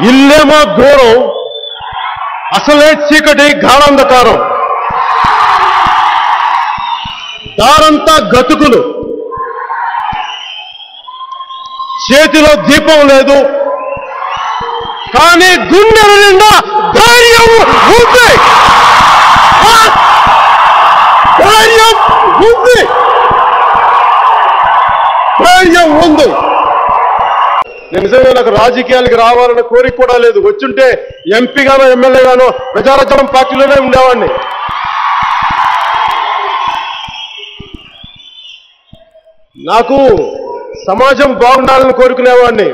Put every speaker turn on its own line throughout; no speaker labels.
ఇల్లేమో ఘోరం, అసలే చీకటి గాఢాంధకారం, దారంతా గతుకులు, చేతిలో దీపం లేదు, కానీ గుండెల నిండా ధైర్యం ఉంది. ధైర్యం ఉంది, ధైర్యం ఉంది. నిజంగా నాకు రాజకీయాలకు రావాలన్న కోరిక కూడా లేదు. వచ్చుంటే ఎంపీగానో ఎమ్మెల్యేగానో ప్రజారాజ్యం పార్టీలోనే ఉండేవాడిని. నాకు సమాజం బాగుండాలని కోరుకునేవాడిని.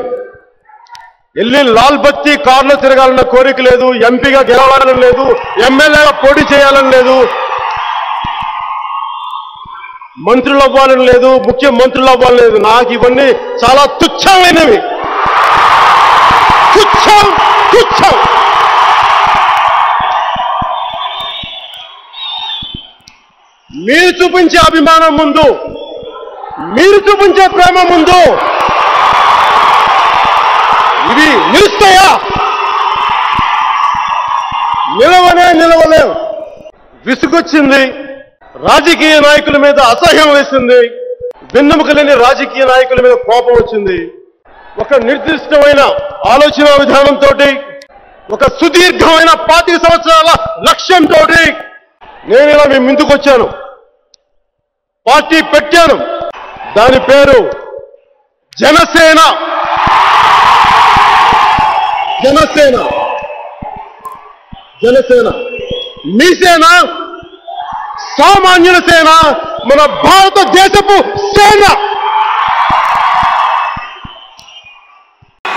వెళ్ళి లాల్ బత్తి కారులో తిరగాలన్న కోరిక లేదు, ఎంపీగా గెలవాలని లేదు, ఎమ్మెల్యేగా పోటీ చేయాలని లేదు, మంత్రులు అవ్వాలని లేదు, ముఖ్యమంత్రులు అవ్వాలని లేదు. నాకు ఇవన్నీ చాలా తుచ్చమైనవి. తుచ్చం తుచ్చం. మీరు చూపించే అభిమానం ముందు, మీరు చూపించే ప్రేమ ముందు ఇవి నిలుస్తాయా? నిలవలేవు. విసుగొచ్చింది, రాజకీయ నాయకుల మీద అసహ్యం వేసింది, వెన్నెముక లేని రాజకీయ నాయకుల మీద కోపం వచ్చింది. ఒక నిర్దిష్టమైన ఆలోచన విధానంతో, ఒక సుదీర్ఘమైన 25 సంవత్సరాల లక్ష్యంతో నేను ఇలా మీ ముందుకు వచ్చాను. పార్టీ పెట్టాను. దాని పేరు జనసేన. జనసేన. జనసేన మీ సేన, సామాన్యుల సేన, మన భారతదేశపు సేన.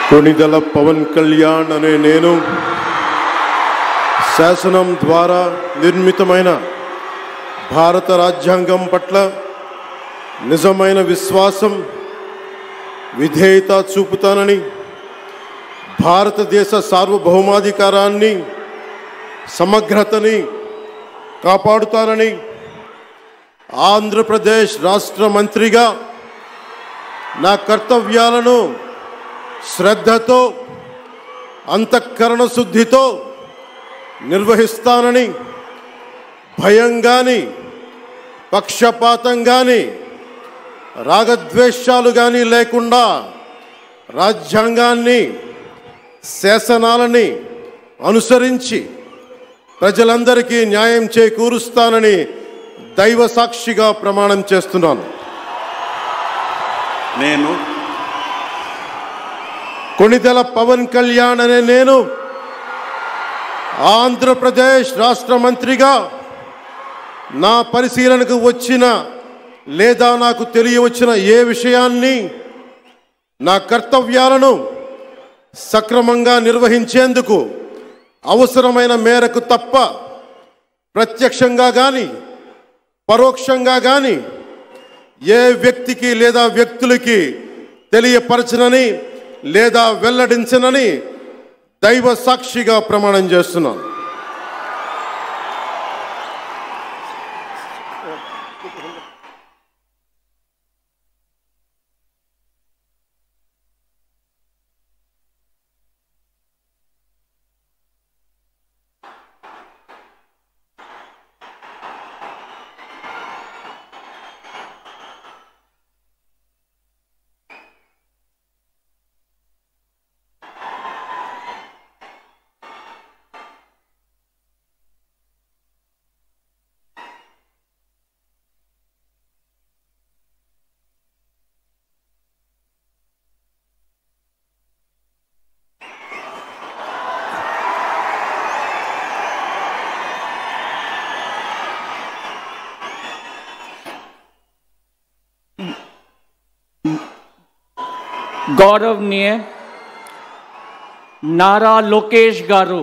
కొణిదెల పవన్ కళ్యాణ్ అనే నేను శాసనం ద్వారా నిర్మితమైన భారత రాజ్యాంగం పట్ల నిజమైన విశ్వాసం, విధేయత చూపుతానని, భారతదేశ సార్వభౌమాధికారాన్ని, సమగ్రతని కాపాడుతానని, ఆంధ్రప్రదేశ్ రాష్ట్ర మంత్రిగా నా కర్తవ్యాలను శ్రద్ధతో, అంతఃకరణ శుద్ధితో నిర్వహిస్తానని, భయం గాని, పక్షపాతం గాని, రాగద్వేషాలు గాని లేకుండా రాజ్యాంగాన్ని, శాసనాలని అనుసరించి ప్రజలందరికీ న్యాయం చేకూరుస్తానని దైవ సాక్షిగా ప్రమాణం చేస్తున్నాను.
నేను
కొణిదెల పవన్ కళ్యాణ్ అనే నేను ఆంధ్రప్రదేశ్ రాష్ట్ర మంత్రిగా నా పరిశీలనకు వచ్చిన లేదా నాకు తెలియవచ్చిన ఏ విషయాన్ని, నా కర్తవ్యాలను సక్రమంగా నిర్వహించేందుకు అవసరమైన మేరకు తప్ప ప్రత్యక్షంగా కానీ పరోక్షంగా కానీ ఏ వ్యక్తికి లేదా వ్యక్తులకి తెలియపరచనని లేదా వెల్లడించనని దైవ సాక్షిగా ప్రమాణం చేస్తున్నాను.
गौरवनीय नारा लोकेश गारू